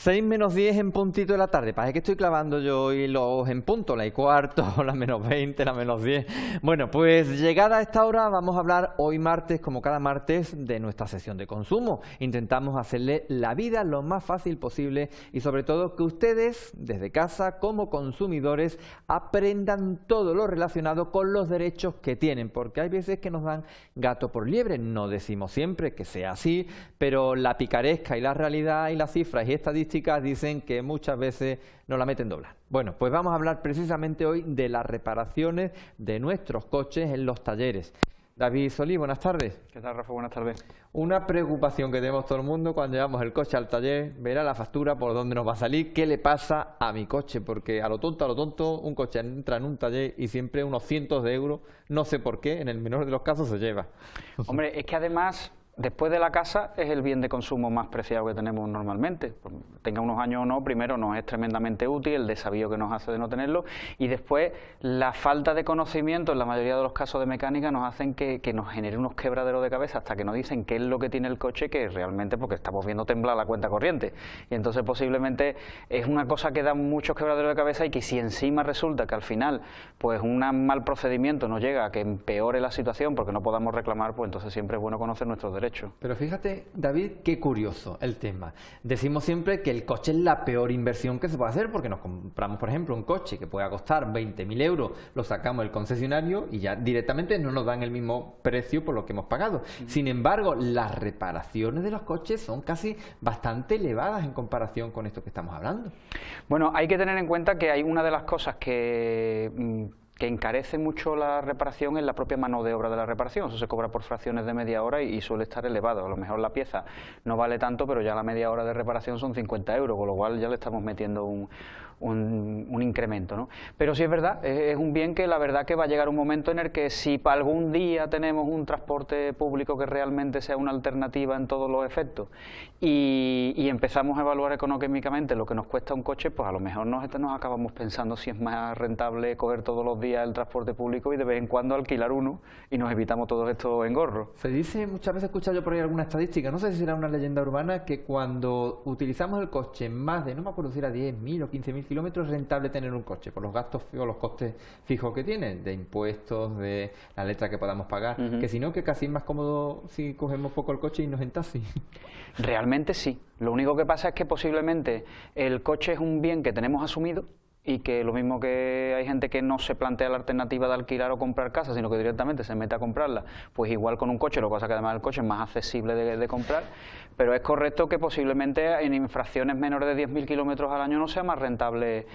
6 menos 10 en puntito de la tarde. Parece que estoy clavando yo hoy los en punto, la y cuarto, la menos 20, la menos 10. Bueno, pues llegada a esta hora vamos a hablar hoy martes, como cada martes, de nuestra sesión de consumo. Intentamos hacerle la vida lo más fácil posible y sobre todo que ustedes, desde casa, como consumidores, aprendan todo lo relacionado con los derechos que tienen, porque hay veces que nos dan gato por liebre. No decimos siempre que sea así, pero la picaresca y la realidad y las cifras y estadísticas dicen que muchas veces nos la meten doblar. Bueno, pues vamos a hablar precisamente hoy de las reparaciones de nuestros coches en los talleres. David Solí, buenas tardes. ¿Qué tal, Rafa? Buenas tardes. Una preocupación que tenemos todo el mundo cuando llevamos el coche al taller, verá la factura por dónde nos va a salir, qué le pasa a mi coche, porque a lo tonto, un coche entra en un taller y siempre unos cientos de euros, no sé por qué, en el menor de los casos se lleva. Hombre, es que además, después de la casa es el bien de consumo más preciado que tenemos normalmente. Tenga unos años o no, primero nos es tremendamente útil, el desavío que nos hace de no tenerlo, y después la falta de conocimiento en la mayoría de los casos de mecánica nos hacen que nos genere unos quebraderos de cabeza hasta que nos dicen qué es lo que tiene el coche, que realmente porque estamos viendo temblar la cuenta corriente. Y entonces posiblemente es una cosa que da muchos quebraderos de cabeza y que si encima resulta que al final pues un mal procedimiento nos llega a que empeore la situación porque no podamos reclamar, pues entonces siempre es bueno conocer nuestros derechos. Pero fíjate, David, qué curioso el tema. Decimos siempre que el coche es la peor inversión que se puede hacer porque nos compramos, por ejemplo, un coche que pueda costar 20.000 euros, lo sacamos del concesionario y ya directamente no nos dan el mismo precio por lo que hemos pagado. Sin embargo, las reparaciones de los coches son casi bastante elevadas en comparación con esto que estamos hablando. Bueno, hay que tener en cuenta que hay una de las cosas que encarece mucho la reparación en la propia mano de obra de la reparación. Eso se cobra por fracciones de media hora y suele estar elevado. A lo mejor la pieza no vale tanto, pero ya la media hora de reparación son 50 euros, con lo cual ya le estamos metiendo un incremento, ¿no? Pero sí es verdad, es un bien que la verdad que va a llegar un momento en el que si para algún día tenemos un transporte público que realmente sea una alternativa en todos los efectos y empezamos a evaluar económicamente lo que nos cuesta un coche, pues a lo mejor nos acabamos pensando si es más rentable coger todos los días el transporte público y de vez en cuando alquilar uno y nos evitamos todos estos engorros. Se dice, muchas veces he escuchado yo por ahí alguna estadística, no sé si será una leyenda urbana, que cuando utilizamos el coche más de, no me acuerdo si era 10.000 o 15.000 kilómetros, es rentable tener un coche por los gastos o los costes fijos que tiene, de impuestos, de la letra que podamos pagar, que si no, que casi es más cómodo si cogemos poco el coche y nos en taxi. Realmente sí, lo único que pasa es que posiblemente el coche es un bien que tenemos asumido y que lo mismo que hay gente que no se plantea la alternativa de alquilar o comprar casa, sino que directamente se mete a comprarla, pues igual con un coche, lo que pasa es que además el coche es más accesible de comprar, pero es correcto que posiblemente en infracciones menores de 10.000 kilómetros al año no sea más rentable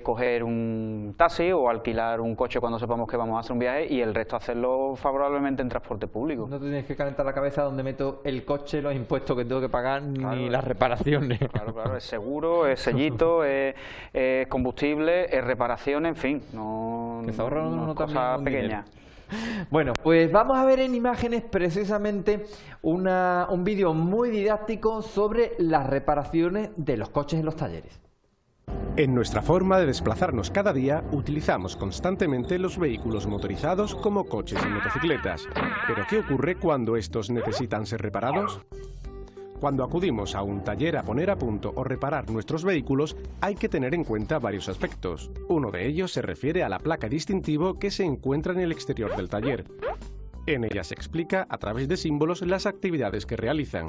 coger un taxi o alquilar un coche cuando sepamos que vamos a hacer un viaje y el resto hacerlo favorablemente en transporte público. No te tienes que calentar la cabeza donde meto el coche, los impuestos que tengo que pagar, claro, ni las reparaciones. Claro, es seguro, es sellito, es combustible, es reparación, en fin, no es cosa pequeña. Bueno, pues vamos a ver en imágenes precisamente un vídeo muy didáctico sobre las reparaciones de los coches en los talleres. En nuestra forma de desplazarnos cada día, utilizamos constantemente los vehículos motorizados como coches y motocicletas. ¿Pero qué ocurre cuando estos necesitan ser reparados? Cuando acudimos a un taller a poner a punto o reparar nuestros vehículos, hay que tener en cuenta varios aspectos. Uno de ellos se refiere a la placa distintivo que se encuentra en el exterior del taller. En ella se explica, a través de símbolos, las actividades que realizan,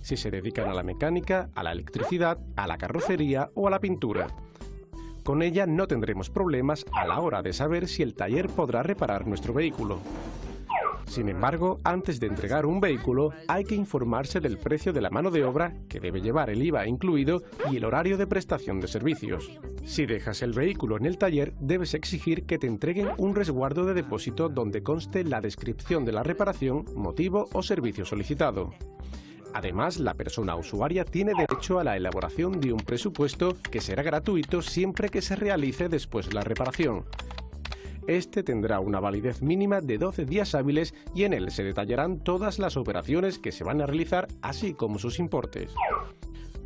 si se dedican a la mecánica, a la electricidad, a la carrocería o a la pintura. Con ella no tendremos problemas a la hora de saber si el taller podrá reparar nuestro vehículo. Sin embargo, antes de entregar un vehículo, hay que informarse del precio de la mano de obra, que debe llevar el IVA incluido, y el horario de prestación de servicios. Si dejas el vehículo en el taller, debes exigir que te entreguen un resguardo de depósito donde conste la descripción de la reparación, motivo o servicio solicitado. Además, la persona usuaria tiene derecho a la elaboración de un presupuesto que será gratuito siempre que se realice después la reparación. Este tendrá una validez mínima de 12 días hábiles y en él se detallarán todas las operaciones que se van a realizar, así como sus importes.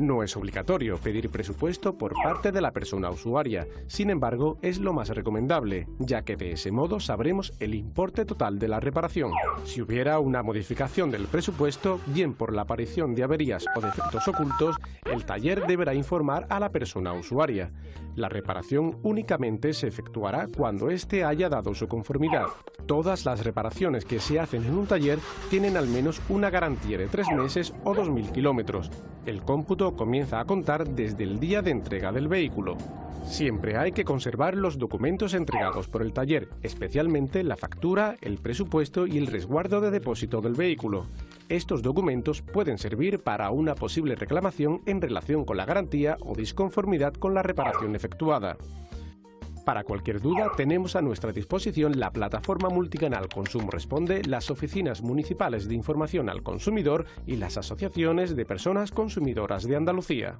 No es obligatorio pedir presupuesto por parte de la persona usuaria, sin embargo es lo más recomendable, ya que de ese modo sabremos el importe total de la reparación. Si hubiera una modificación del presupuesto, bien por la aparición de averías o defectos ocultos, el taller deberá informar a la persona usuaria. La reparación únicamente se efectuará cuando éste haya dado su conformidad. Todas las reparaciones que se hacen en un taller tienen al menos una garantía de 3 meses o 2.000 kilómetros. El cómputo comienza a contar desde el día de entrega del vehículo. Siempre hay que conservar los documentos entregados por el taller, especialmente la factura, el presupuesto y el resguardo de depósito del vehículo. Estos documentos pueden servir para una posible reclamación en relación con la garantía o disconformidad con la reparación efectuada. Para cualquier duda, tenemos a nuestra disposición la plataforma multicanal Consumo Responde, las oficinas municipales de información al consumidor y las asociaciones de personas consumidoras de Andalucía.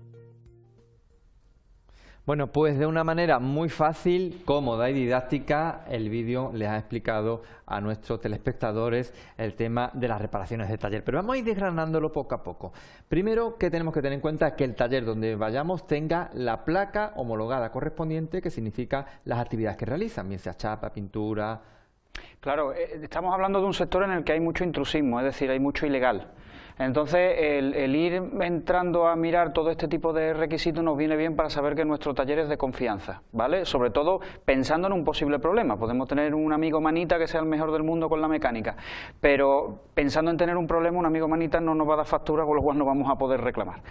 Bueno, pues de una manera muy fácil, cómoda y didáctica, el vídeo les ha explicado a nuestros telespectadores el tema de las reparaciones de taller. Pero vamos a ir desgranándolo poco a poco. Primero, que tenemos que tener en cuenta que el taller donde vayamos tenga la placa homologada correspondiente, que significa las actividades que realizan, bien sea chapa, pintura. Claro, estamos hablando de un sector en el que hay mucho intrusismo, es decir, hay mucho ilegal. Entonces, el ir entrando a mirar todo este tipo de requisitos nos viene bien para saber que nuestro taller es de confianza, ¿vale? Sobre todo pensando en un posible problema. Podemos tener un amigo manita que sea el mejor del mundo con la mecánica, pero pensando en tener un problema, un amigo manita no nos va a dar factura, con lo cual no vamos a poder reclamar.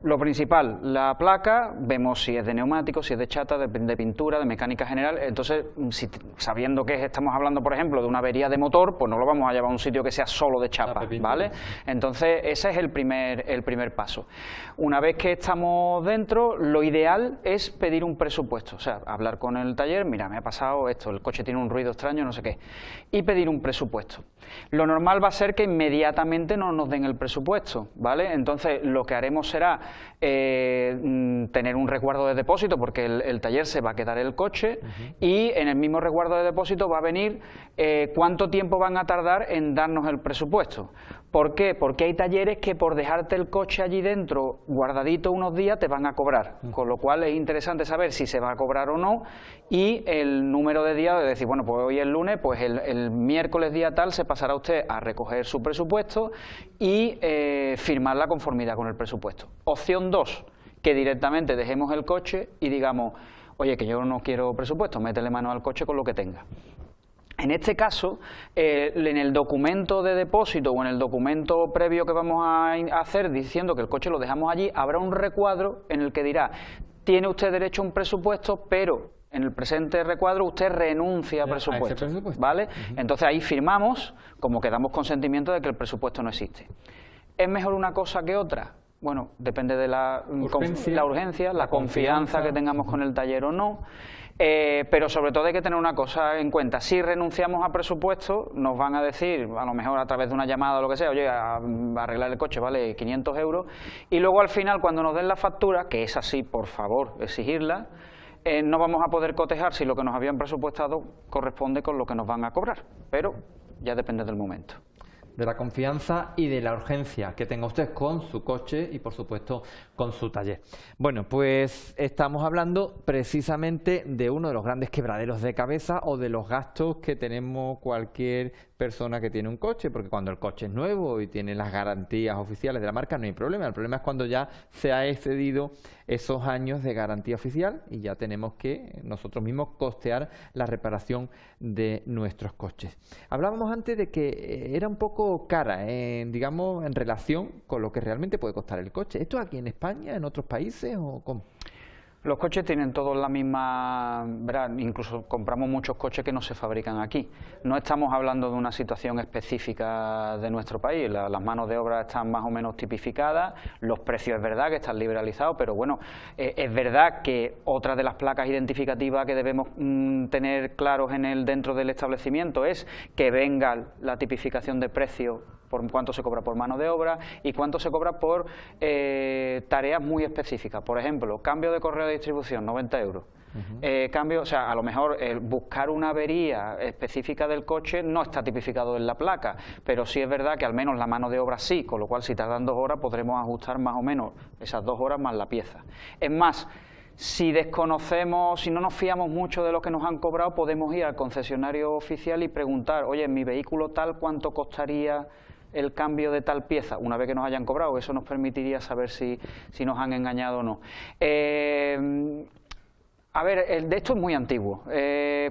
Lo principal, la placa, vemos si es de neumático, si es de chata, de pintura, de mecánica general. Entonces, sabiendo que estamos hablando, por ejemplo, de una avería de motor, pues no lo vamos a llevar a un sitio que sea solo de chapa, ¿vale? Entonces, ese es el primer paso. Una vez que estamos dentro, lo ideal es pedir un presupuesto, o sea, hablar con el taller, mira, me ha pasado esto, el coche tiene un ruido extraño, no sé qué, y pedir un presupuesto. Lo normal va a ser que inmediatamente no nos den el presupuesto, ¿vale? Entonces, lo que haremos será tener un resguardo de depósito, porque el taller se va a quedar el coche, y en el mismo resguardo de depósito va a venir cuánto tiempo van a tardar en darnos el presupuesto. ¿Por qué? Porque hay talleres que por dejarte el coche allí dentro guardadito unos días te van a cobrar, con lo cual es interesante saber si se va a cobrar o no, y el número de días de decir, bueno, pues hoy es lunes, pues el miércoles día tal se pasará usted a recoger su presupuesto y firmar la conformidad con el presupuesto. Opción 2, que directamente dejemos el coche y digamos, oye, que yo no quiero presupuesto, métele mano al coche con lo que tenga. En este caso, en el documento de depósito o en el documento previo que vamos a hacer diciendo que el coche lo dejamos allí, habrá un recuadro en el que dirá, tiene usted derecho a un presupuesto, pero en el presente recuadro usted renuncia a presupuesto, ¿vale? Entonces ahí firmamos como que damos consentimiento de que el presupuesto no existe. ¿Es mejor una cosa que otra? Bueno, depende de la urgencia, la confianza que tengamos con el taller o no. Pero sobre todo hay que tener una cosa en cuenta, si renunciamos a presupuesto nos van a decir, a lo mejor a través de una llamada o lo que sea, oye, a arreglar el coche vale 500 euros, y luego al final cuando nos den la factura, que es así, por favor, exigirla, no vamos a poder cotejar si lo que nos habían presupuestado corresponde con lo que nos van a cobrar, pero ya depende del momento. De la confianza y de la urgencia que tenga usted con su coche y, por supuesto, con su taller. Bueno, pues estamos hablando precisamente de uno de los grandes quebraderos de cabeza o de los gastos que tenemos cualquier persona que tiene un coche, porque cuando el coche es nuevo y tiene las garantías oficiales de la marca no hay problema. El problema es cuando ya se ha excedido esos años de garantía oficial y ya tenemos que nosotros mismos costear la reparación de nuestros coches. Hablábamos antes de que era un poco cara, digamos, en relación con lo que realmente puede costar el coche. ¿Esto aquí en España, en otros países o cómo? Los coches tienen todos la misma, ¿verdad? Incluso compramos muchos coches que no se fabrican aquí. No estamos hablando de una situación específica de nuestro país, las manos de obra están más o menos tipificadas, los precios es verdad que están liberalizados, pero bueno, es verdad que otra de las placas identificativas que debemos tener claros dentro del establecimiento es que venga la tipificación de precio, por cuánto se cobra por mano de obra y cuánto se cobra por tareas muy específicas. Por ejemplo, cambio de correo de distribución, 90 euros. Cambio, o sea, a lo mejor buscar una avería específica del coche no está tipificado en la placa, pero sí es verdad que al menos la mano de obra sí, con lo cual si tardan 2 horas podremos ajustar más o menos esas 2 horas más la pieza. Es más, si desconocemos, si no nos fiamos mucho de lo que nos han cobrado, podemos ir al concesionario oficial y preguntar, oye, en mi vehículo tal, ¿cuánto costaría el cambio de tal pieza? Una vez que nos hayan cobrado, eso nos permitiría saber si nos han engañado o no. A ver, de esto es muy antiguo.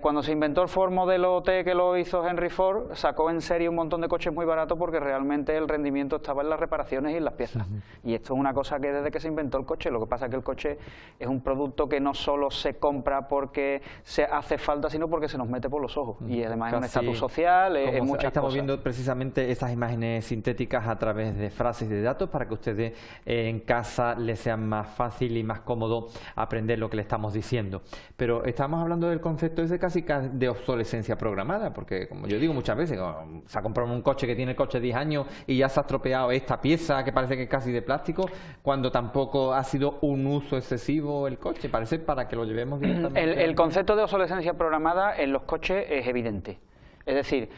Cuando se inventó el Ford Modelo T, que lo hizo Henry Ford, sacó en serie un montón de coches muy baratos porque realmente el rendimiento estaba en las reparaciones y en las piezas. Y esto es una cosa que desde que se inventó el coche, lo que pasa es que el coche es un producto que no solo se compra porque se hace falta, sino porque se nos mete por los ojos. Y además es un estatus social, es muchas cosas. Estamos viendo precisamente esas imágenes sintéticas a través de frases y de datos para que ustedes en casa les sea más fácil y más cómodo aprender lo que le estamos diciendo. Pero estamos hablando del concepto ese casi de obsolescencia programada, porque como yo digo muchas veces, se ha comprado un coche que tiene el coche 10 años y ya se ha estropeado esta pieza que parece que es casi de plástico, cuando tampoco ha sido un uso excesivo el coche, parece para que lo llevemos directamente. El concepto de obsolescencia programada en los coches es evidente. Es decir,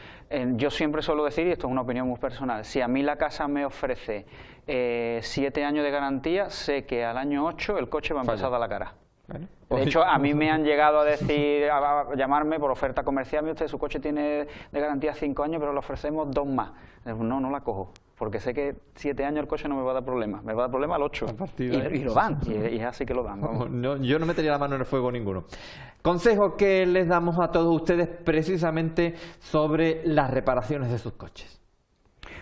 yo siempre suelo decir, y esto es una opinión muy personal, si a mí la casa me ofrece 7 años de garantía, sé que al año 8 el coche va a empezar a dar la cara. Bueno, de hecho, a mí me han llegado a decir, a llamarme por oferta comercial, usted su coche tiene de garantía 5 años, pero le ofrecemos 2 más. No la cojo, porque sé que 7 años el coche no me va a dar problemas, me va a dar problemas al 8. Y lo dan, y es así que lo dan. No, yo no metería la mano en el fuego ninguno. Consejo que les damos a todos ustedes precisamente sobre las reparaciones de sus coches.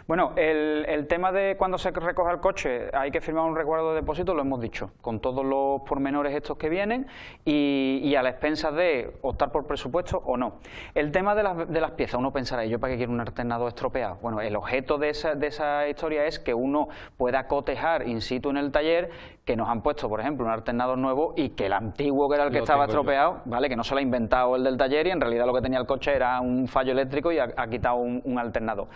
Bueno, el tema de cuando se recoja el coche hay que firmar un recuerdo de depósito, lo hemos dicho, con todos los pormenores estos que vienen y a la expensas de optar por presupuesto o no. El tema de las piezas, uno pensará, ¿yo para qué quiero un alternador estropeado? Bueno, el objeto de esa historia es que uno pueda cotejar in situ en el taller que nos han puesto, por ejemplo, un alternador nuevo y que el antiguo, que era el que estaba estropeado, ¿vale? Que no se lo ha inventado el del taller y en realidad lo que tenía el coche era un fallo eléctrico y ha quitado un alternador.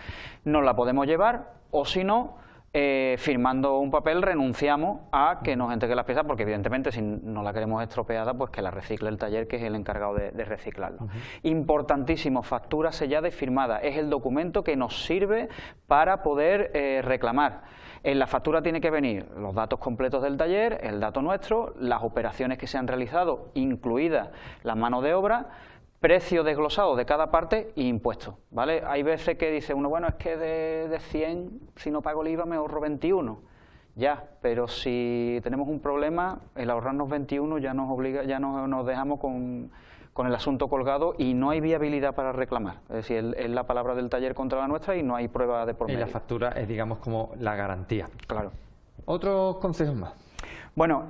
Nos la podemos llevar o si no, firmando un papel renunciamos a que nos entregue las piezas porque evidentemente si no la queremos estropeada pues que la recicle el taller que es el encargado de reciclarlo. Importantísimo, factura sellada y firmada, es el documento que nos sirve para poder reclamar. En la factura tiene que venir los datos completos del taller, el dato nuestro, las operaciones que se han realizado, incluida la mano de obra, precio desglosado de cada parte y impuestos, ¿vale? Hay veces que dice uno, bueno, es que de 100, si no pago el IVA me ahorro 21. Ya, pero si tenemos un problema, el ahorrarnos 21 ya nos obliga, ya nos dejamos con el asunto colgado y no hay viabilidad para reclamar. Es decir, es la palabra del taller contra la nuestra y no hay prueba de por medio. Y la factura es, digamos, como la garantía. Claro. ¿Otros consejos más? Bueno,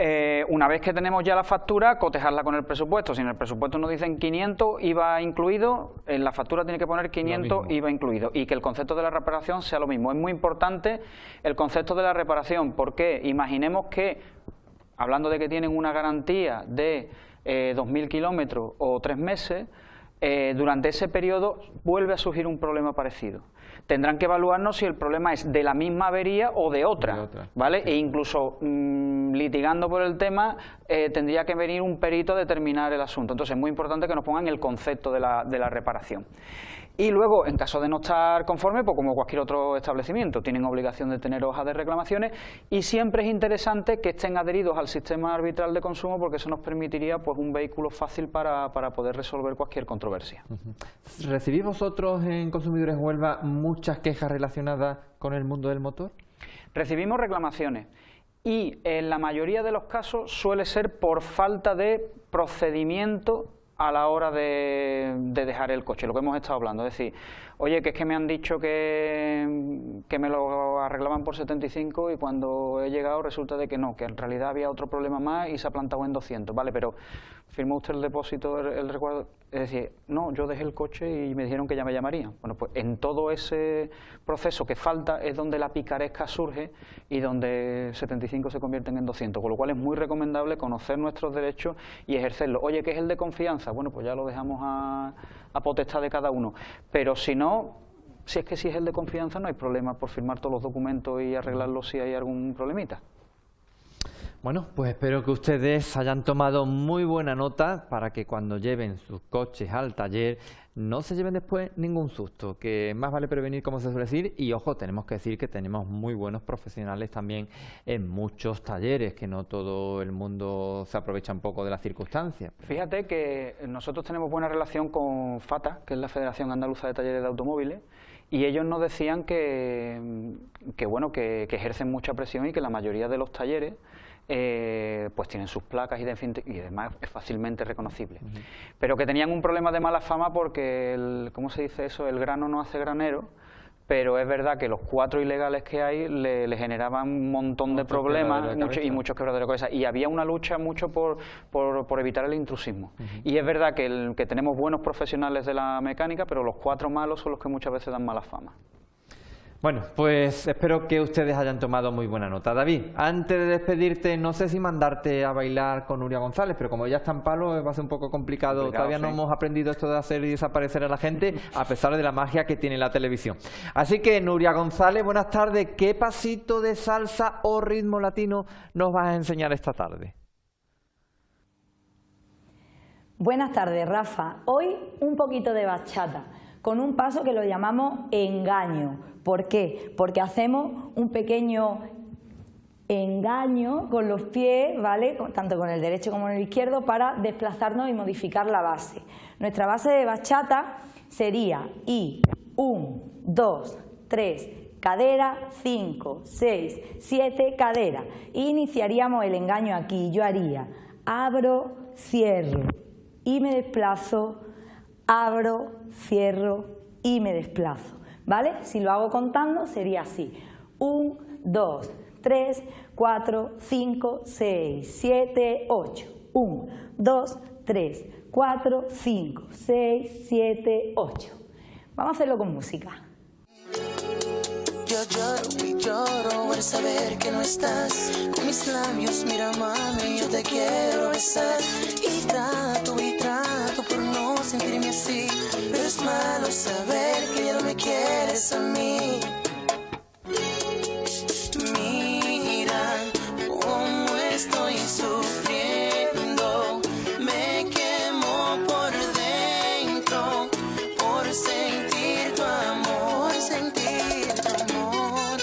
una vez que tenemos ya la factura, cotejarla con el presupuesto. Si en el presupuesto nos dicen 500 IVA incluido, en la factura tiene que poner 500 IVA incluido y que el concepto de la reparación sea lo mismo. Es muy importante el concepto de la reparación porque imaginemos que, hablando de que tienen una garantía de 2.000 kilómetros o 3 meses, durante ese periodo vuelve a surgir un problema parecido. Tendrán que evaluarnos si el problema es de la misma avería o de otra, ¿vale? Sí. E incluso litigando por el tema tendría que venir un perito a determinar el asunto. Entonces es muy importante que nos pongan el concepto de la reparación. Y luego, en caso de no estar conforme, pues como cualquier otro establecimiento, tienen obligación de tener hojas de reclamaciones y siempre es interesante que estén adheridos al sistema arbitral de consumo porque eso nos permitiría pues un vehículo fácil para poder resolver cualquier controversia. ¿Recibís vosotros en Consumidores Huelva muchas quejas relacionadas con el mundo del motor? Recibimos reclamaciones y en la mayoría de los casos suele ser por falta de procedimiento a la hora de dejar el coche, lo que hemos estado hablando, es decir, oye, que es que me han dicho que me lo arreglaban por 75 y cuando he llegado resulta de que no, que en realidad había otro problema más y se ha plantado en 200, vale, pero ¿firmó usted el depósito, el recuerdo? Es decir, no, yo dejé el coche y me dijeron que ya me llamarían. Bueno, pues en todo ese proceso que falta es donde la picaresca surge y donde 75 se convierten en 200, con lo cual es muy recomendable conocer nuestros derechos y ejercerlos. Oye, ¿qué es el de confianza? Bueno, pues ya lo dejamos a potestad de cada uno, pero si no, si es el de confianza no hay problema por firmar todos los documentos y arreglarlos si hay algún problemita. Bueno, pues espero que ustedes hayan tomado muy buena nota para que cuando lleven sus coches al taller no se lleven después ningún susto, que más vale prevenir, como se suele decir, y ojo, tenemos que decir que tenemos muy buenos profesionales también en muchos talleres, que no todo el mundo se aprovecha un poco de las circunstancias. Fíjate que nosotros tenemos buena relación con FATA, que es la Federación Andaluza de Talleres de Automóviles, y ellos nos decían que ejercen mucha presión y que la mayoría de los talleres pues tienen sus placas y demás, es fácilmente reconocible. Pero que tenían un problema de mala fama porque, ¿cómo se dice eso? El grano no hace granero, pero es verdad que los 4 ilegales que hay le generaban un montón de problemas y muchos quebraderos de cabeza. Y había una lucha mucho por evitar el intrusismo. Y es verdad que tenemos buenos profesionales de la mecánica, pero los 4 malos son los que muchas veces dan mala fama. Bueno, pues espero que ustedes hayan tomado muy buena nota. David, antes de despedirte, no sé si mandarte a bailar con Nuria González, pero como ya está en palo va a ser un poco complicado. Todavía no hemos aprendido esto de hacer y desaparecer a la gente, a pesar de la magia que tiene la televisión. Así que, Nuria González, buenas tardes. ¿Qué pasito de salsa o ritmo latino nos vas a enseñar esta tarde? Buenas tardes, Rafa. Hoy un poquito de bachata, con un paso que lo llamamos engaño. ¿Por qué? Porque hacemos un pequeño engaño con los pies, ¿vale? Tanto con el derecho como con el izquierdo, para desplazarnos y modificar la base. Nuestra base de bachata sería I, 1, 2, 3, cadera, 5, 6, 7, cadera. Y iniciaríamos el engaño aquí. Yo haría abro, cierro y me desplazo, abro, cierro y me desplazo, ¿vale? Si lo hago contando sería así: 1, 2, 3, 4, 5, 6, 7, 8. 1, 2, 3, 4, 5, 6, 7, 8. Vamos a hacerlo con música. Yo lloro y lloro al saber que no estás. Con mis labios, mira mami, yo te quiero besar. Y trato por no sentirme así, pero es malo saber que ya no me quieres a mí. Mira cómo estoy sufriendo, me quemo por dentro, por sentir tu amor, sentir tu amor.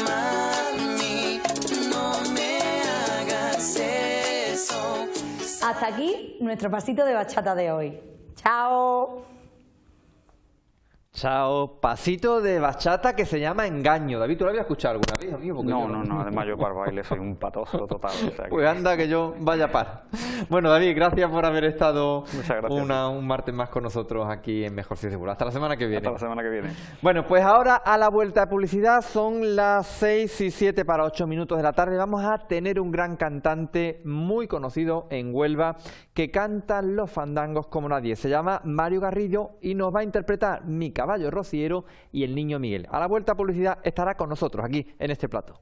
Mami, no me hagas eso. Hasta aquí nuestro pasito de bachata de hoy. ¡Chao! Chao, pasito de bachata que se llama engaño. David, ¿tú lo habías escuchado alguna vez, amigo? No, además yo para el baile soy un patoso total. O sea que... Pues anda que yo vaya par. Bueno, David, gracias por haber estado un martes más con nosotros aquí en Mejor Si Seguro. Hasta la semana que viene. Hasta la semana que viene. Bueno, pues ahora a la vuelta de publicidad, son las 6 y 7 para 8 minutos de la tarde. Vamos a tener un gran cantante muy conocido en Huelva que canta los fandangos como nadie. Se llama Mario Garrido y nos va a interpretar Mi caballo rociero y El niño Miguel. A la vuelta a publicidad estará con nosotros aquí en este plato.